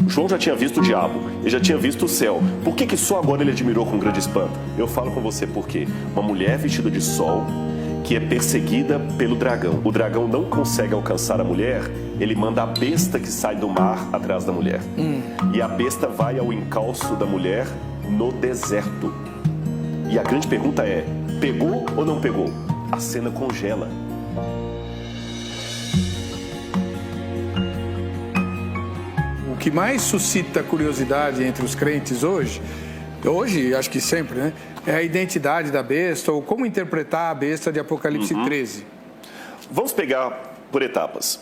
João já tinha visto o diabo, ele já tinha visto o céu. Por que só agora ele admirou com grande espanto? Eu falo com você por quê. Uma mulher vestida de sol, que é perseguida pelo dragão. O dragão não consegue alcançar a mulher, ele manda a besta que sai do mar atrás da mulher. E a besta vai ao encalço da mulher no deserto. E a grande pergunta é, pegou ou não pegou? A cena congela. O que mais suscita curiosidade entre os crentes hoje, acho que sempre, né? É a identidade da besta, ou como interpretar a besta de Apocalipse 13. Vamos pegar por etapas.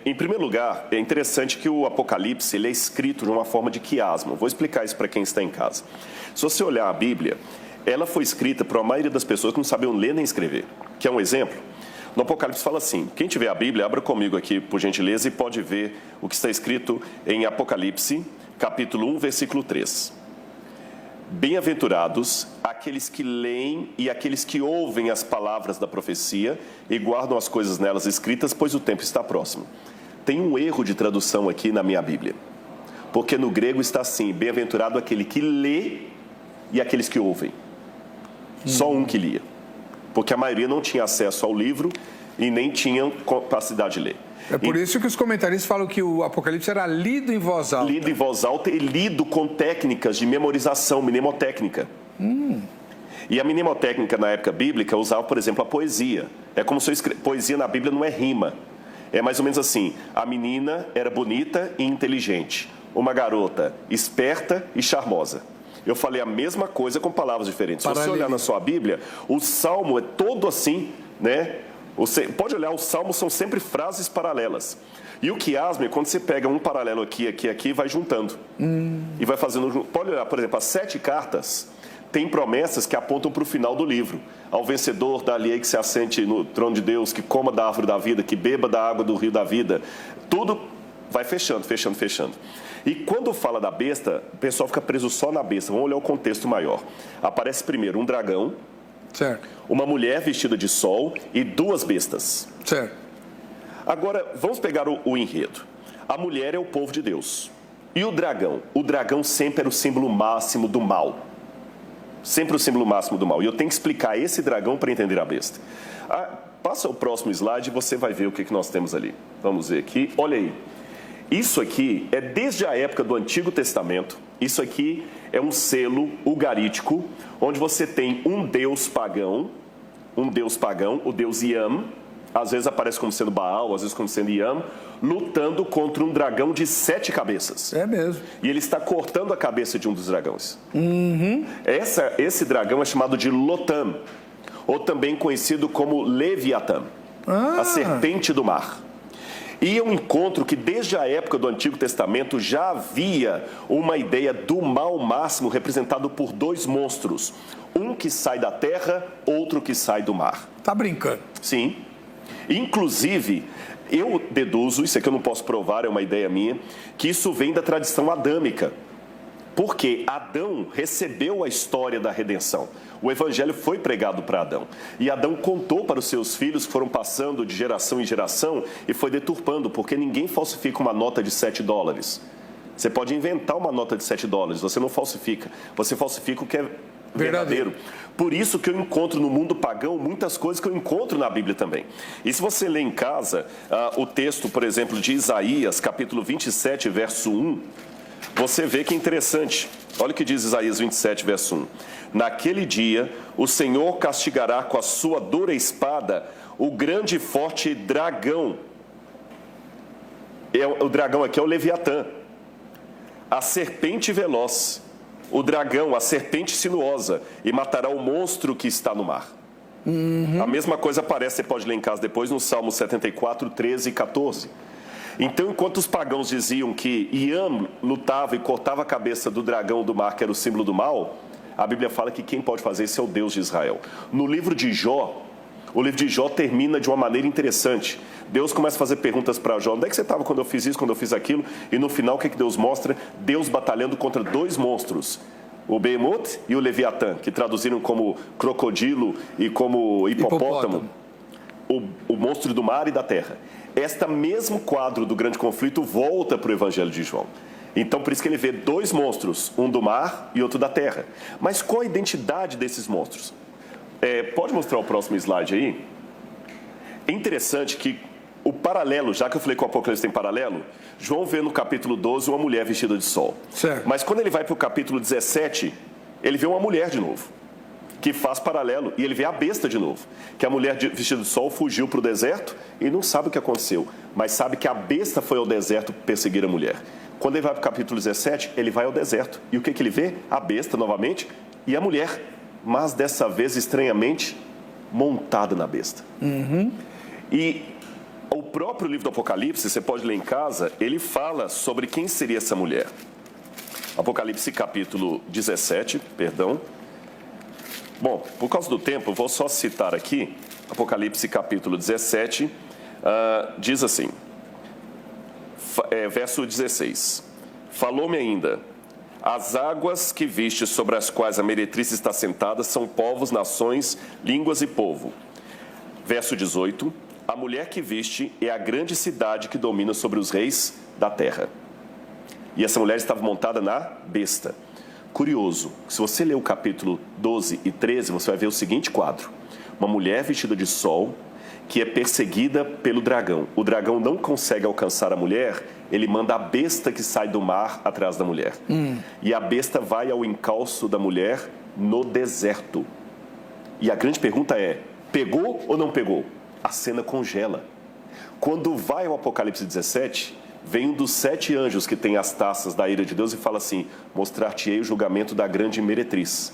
Em primeiro lugar, é interessante que o Apocalipse ele é escrito de uma forma de quiasmo. Vou explicar isso para quem está em casa. Se você olhar a Bíblia, ela foi escrita por a maioria das pessoas que não sabiam ler nem escrever. Quer um exemplo? No Apocalipse fala assim, quem tiver a Bíblia, abra comigo aqui, por gentileza, e pode ver o que está escrito em Apocalipse, capítulo 1, versículo 3. Bem-aventurados aqueles que leem e aqueles que ouvem as palavras da profecia e guardam as coisas nelas escritas, pois o tempo está próximo. Tem um erro de tradução aqui na minha Bíblia, porque no grego está assim, bem-aventurado aquele que lê e aqueles que ouvem. Só um que lia, porque a maioria não tinha acesso ao livro e nem tinha capacidade de ler. É por isso que os comentaristas falam que o Apocalipse era lido em voz alta. Lido em voz alta e lido com técnicas de memorização, mnemotécnica. E a mnemotécnica na época bíblica usava, por exemplo, a poesia. É como se eu poesia na Bíblia não é rima. É mais ou menos assim, a menina era bonita e inteligente. Uma garota esperta e charmosa. Eu falei a mesma coisa com palavras diferentes. Se você olhar na sua Bíblia, o Salmo é todo assim, né? Você pode olhar, os salmos são sempre frases paralelas. E o quiasmo é quando você pega um paralelo aqui, aqui, aqui e vai juntando. E vai fazendo... Pode olhar, por exemplo, as 7 cartas têm promessas que apontam para o final do livro. Ao vencedor, dá-lhe que se assente no trono de Deus, que coma da árvore da vida, que beba da água do rio da vida. Tudo vai fechando, fechando, fechando. E quando fala da besta, o pessoal fica preso só na besta. Vamos olhar o contexto maior. Aparece primeiro um dragão, certo, uma mulher vestida de sol e 2 bestas. Certo. Agora, vamos pegar o enredo. A mulher é o povo de Deus. E o dragão? O dragão sempre era o símbolo máximo do mal. Sempre o símbolo máximo do mal. E eu tenho que explicar esse dragão para entender a besta. Passa o próximo slide e você vai ver o que nós temos ali. Vamos ver aqui. Olha aí. Isso aqui é desde a época do Antigo Testamento. Isso aqui é um selo ugarítico, onde você tem um deus pagão, o deus Yam, às vezes aparece como sendo Baal, às vezes como sendo Yam, lutando contra um dragão de 7 cabeças. É mesmo. E ele está cortando a cabeça de um dos dragões. Esse dragão é chamado de Lotam, ou também conhecido como Leviatã, a serpente do mar. E é um encontro que desde a época do Antigo Testamento já havia uma ideia do mal máximo representado por 2 monstros. Um que sai da terra, outro que sai do mar. Tá brincando? Sim. Inclusive, eu deduzo, isso aqui eu não posso provar, é uma ideia minha, que isso vem da tradição adâmica. Porque Adão recebeu a história da redenção. O evangelho foi pregado para Adão. E Adão contou para os seus filhos que foram passando de geração em geração e foi deturpando, porque ninguém falsifica uma nota de $7. Você pode inventar uma nota de $7, você não falsifica. Você falsifica o que é verdadeiro. Por isso que eu encontro no mundo pagão muitas coisas que eu encontro na Bíblia também. E se você ler em casa o texto, por exemplo, de Isaías, capítulo 27, verso 1, você vê que é interessante. Olha o que diz Isaías 27, verso 1. Naquele dia, o Senhor castigará com a sua dura espada o grande e forte dragão. O dragão aqui é o Leviatã. A serpente veloz. O dragão, a serpente sinuosa. E matará o monstro que está no mar. A mesma coisa aparece, você pode ler em casa depois, no Salmo 74, 13 e 14. Então, enquanto os pagãos diziam que Iam lutava e cortava a cabeça do dragão do mar, que era o símbolo do mal, a Bíblia fala que quem pode fazer isso é o Deus de Israel. No livro de Jó, o livro de Jó termina de uma maneira interessante. Deus começa a fazer perguntas para Jó. Onde é que você estava quando eu fiz isso, quando eu fiz aquilo? E no final, o que Deus mostra? Deus batalhando contra 2 monstros. O Behemoth e o Leviatã, que traduziram como crocodilo e como hipopótamo. O monstro do mar e da terra. Este mesmo quadro do grande conflito volta para o Evangelho de João. Então, por isso que ele vê dois monstros, um do mar e outro da terra. Mas qual a identidade desses monstros? Pode mostrar o próximo slide aí? É interessante que o paralelo, já que eu falei que o Apocalipse tem paralelo, João vê no capítulo 12 uma mulher vestida de sol. Certo. Mas quando ele vai para o capítulo 17, ele vê uma mulher de novo, que faz paralelo, e ele vê a besta de novo, que a mulher vestida de sol fugiu para o deserto e não sabe o que aconteceu, mas sabe que a besta foi ao deserto perseguir a mulher. Quando ele vai para o capítulo 17, ele vai ao deserto. E o que ele vê? A besta novamente e a mulher, mas dessa vez, estranhamente, montada na besta. E o próprio livro do Apocalipse, você pode ler em casa, ele fala sobre quem seria essa mulher. Apocalipse capítulo 17, perdão. Bom, por causa do tempo, eu vou só citar aqui, Apocalipse capítulo 17, diz assim, verso 16. Falou-me ainda, as águas que viste sobre as quais a meretriz está sentada são povos, nações, línguas e povo. Verso 18, a mulher que viste é a grande cidade que domina sobre os reis da terra. E essa mulher estava montada na besta. Curioso, se você ler o capítulo 12 e 13, você vai ver o seguinte quadro. Uma mulher vestida de sol que é perseguida pelo dragão. O dragão não consegue alcançar a mulher, ele manda a besta que sai do mar atrás da mulher. E a besta vai ao encalço da mulher no deserto. E a grande pergunta é, pegou ou não pegou? A cena congela. Quando vai ao Apocalipse 17, vem um dos 7 anjos que tem as taças da ira de Deus e fala assim, mostrar-te-ei o julgamento da grande meretriz.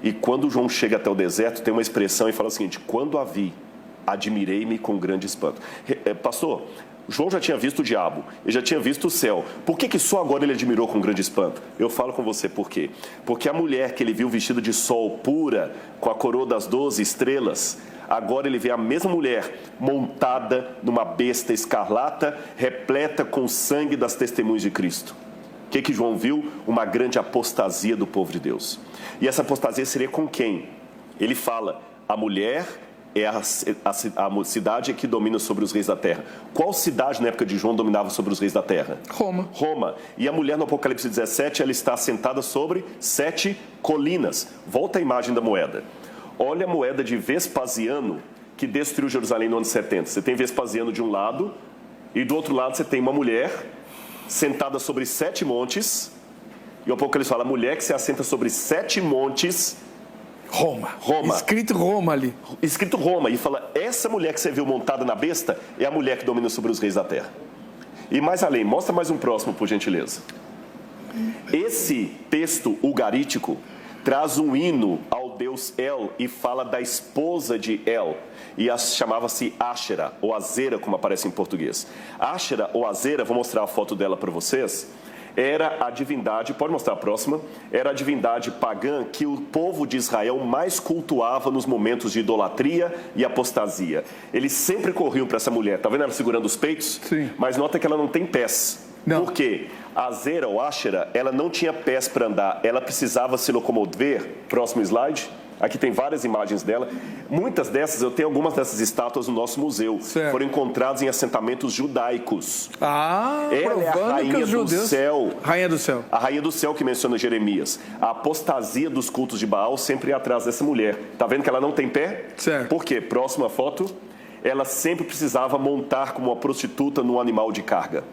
E quando João chega até o deserto, tem uma expressão e fala o seguinte, quando a vi, admirei-me com grande espanto. Pastor, João já tinha visto o diabo, ele já tinha visto o céu. Por que só agora ele admirou com grande espanto? Eu falo com você por quê. Porque a mulher que ele viu vestida de sol pura, com a coroa das 12 estrelas, agora ele vê a mesma mulher montada numa besta escarlata, repleta com o sangue das testemunhas de Cristo. O que João viu? Uma grande apostasia do povo de Deus. E essa apostasia seria com quem? Ele fala, a mulher é a cidade que domina sobre os reis da terra. Qual cidade na época de João dominava sobre os reis da terra? Roma. Roma. E a mulher no Apocalipse 17, ela está sentada sobre 7 colinas. Volta a imagem da moeda. Olha a moeda de Vespasiano, que destruiu Jerusalém no ano 70. Você tem Vespasiano de um lado, e do outro lado você tem uma mulher sentada sobre 7 montes. E o Apocalipse fala, a mulher que se assenta sobre 7 montes... Roma. Roma. Escrito Roma ali. Escrito Roma. E fala, essa mulher que você viu montada na besta é a mulher que domina sobre os reis da terra. E mais além, mostra mais um próximo, por gentileza. Esse texto ugarítico traz um hino ao deus El e fala da esposa de El. E chamava-se Áshera, ou Azera, como aparece em português. Áshera, ou Azera, vou mostrar a foto dela para vocês, era a divindade, pode mostrar a próxima, era a divindade pagã que o povo de Israel mais cultuava nos momentos de idolatria e apostasia. Eles sempre corriam para essa mulher, tá vendo ela segurando os peitos? Sim. Mas nota que ela não tem pés. Não. Por quê? A Azera ou Áshera, ela não tinha pés para andar, ela precisava se locomover. Próximo slide. Aqui tem várias imagens dela. Muitas dessas, eu tenho algumas dessas estátuas no nosso museu. Certo. Foram encontradas em assentamentos judaicos. Ah, Ela é a provando que rainha os do judeus... céu. Rainha do céu. A rainha do céu que menciona Jeremias. A apostasia dos cultos de Baal sempre é atrás dessa mulher. Tá vendo que ela não tem pé? Certo. Por quê? Próxima foto. Ela sempre precisava montar como uma prostituta num animal de carga.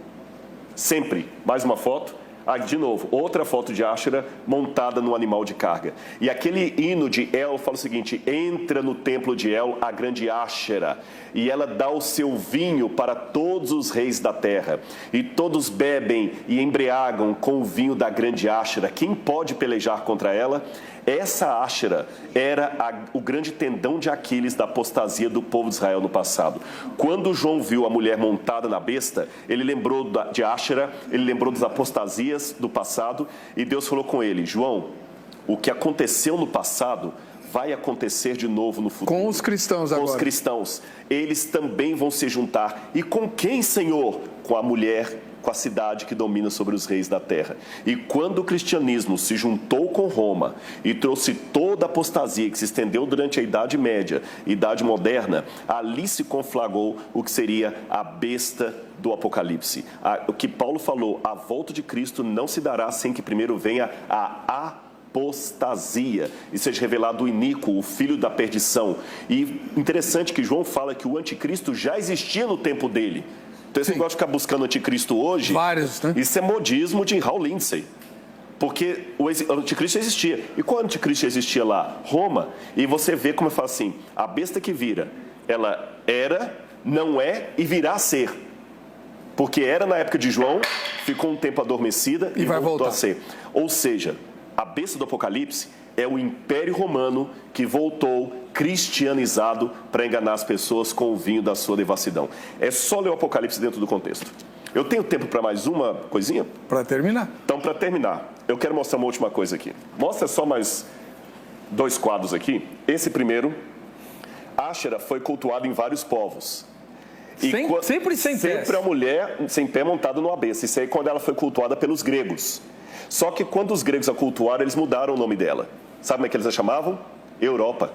Sempre. Mais uma foto. De novo, outra foto de Áshera montada no animal de carga. E aquele hino de El fala o seguinte, entra no templo de El a grande Áshera, e ela dá o seu vinho para todos os reis da terra. E todos bebem e embriagam com o vinho da grande Áshera. Quem pode pelejar contra ela? Essa Áshera era o grande tendão de Aquiles da apostasia do povo de Israel no passado. Quando João viu a mulher montada na besta, ele lembrou de Áshera, ele lembrou das apostasias do passado, e Deus falou com ele, João, o que aconteceu no passado vai acontecer de novo no futuro. Com os cristãos agora. Com os cristãos. Eles também vão se juntar. E com quem, Senhor? Com a mulher com a cidade que domina sobre os reis da terra. E quando o cristianismo se juntou com Roma e trouxe toda a apostasia que se estendeu durante a Idade Média, Idade Moderna, ali se conflagrou o que seria a besta do Apocalipse. O que Paulo falou, a volta de Cristo não se dará sem que primeiro venha a apostasia e seja revelado o iníquo, o filho da perdição. E interessante que João fala que o anticristo já existia no tempo dele. Então esse negócio de ficar buscando o anticristo hoje, vários, né? Isso é modismo de Hal Lindsey. Porque o anticristo existia. E qual anticristo existia lá? Roma. E você vê como eu falo assim, a besta que vira, ela era, não é e virá a ser. Porque era na época de João, ficou um tempo adormecida e vai voltou voltar a ser. Ou seja, a besta do Apocalipse é o Império Romano que voltou cristianizado para enganar as pessoas com o vinho da sua devassidão. É só ler o Apocalipse dentro do contexto. Eu tenho tempo para mais uma coisinha? Para terminar. Então, para terminar, eu quero mostrar uma última coisa aqui. Mostra só mais 2 quadros aqui. Esse primeiro, Áshera foi cultuado em vários povos. Sempre sem pé. Sempre a mulher sem pé montada numa besta. Isso aí quando ela foi cultuada pelos gregos. Só que quando os gregos a cultuaram, eles mudaram o nome dela. Sabe como é que eles a chamavam? Europa.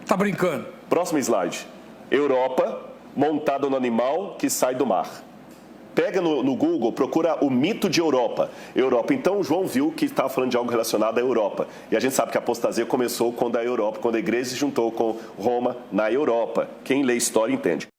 Tá brincando? Próximo slide. Europa montada no animal que sai do mar. Pega no Google, procura o mito de Europa. Então, João viu que estava falando de algo relacionado à Europa. E a gente sabe que a apostasia começou quando a igreja se juntou com Roma na Europa. Quem lê história entende.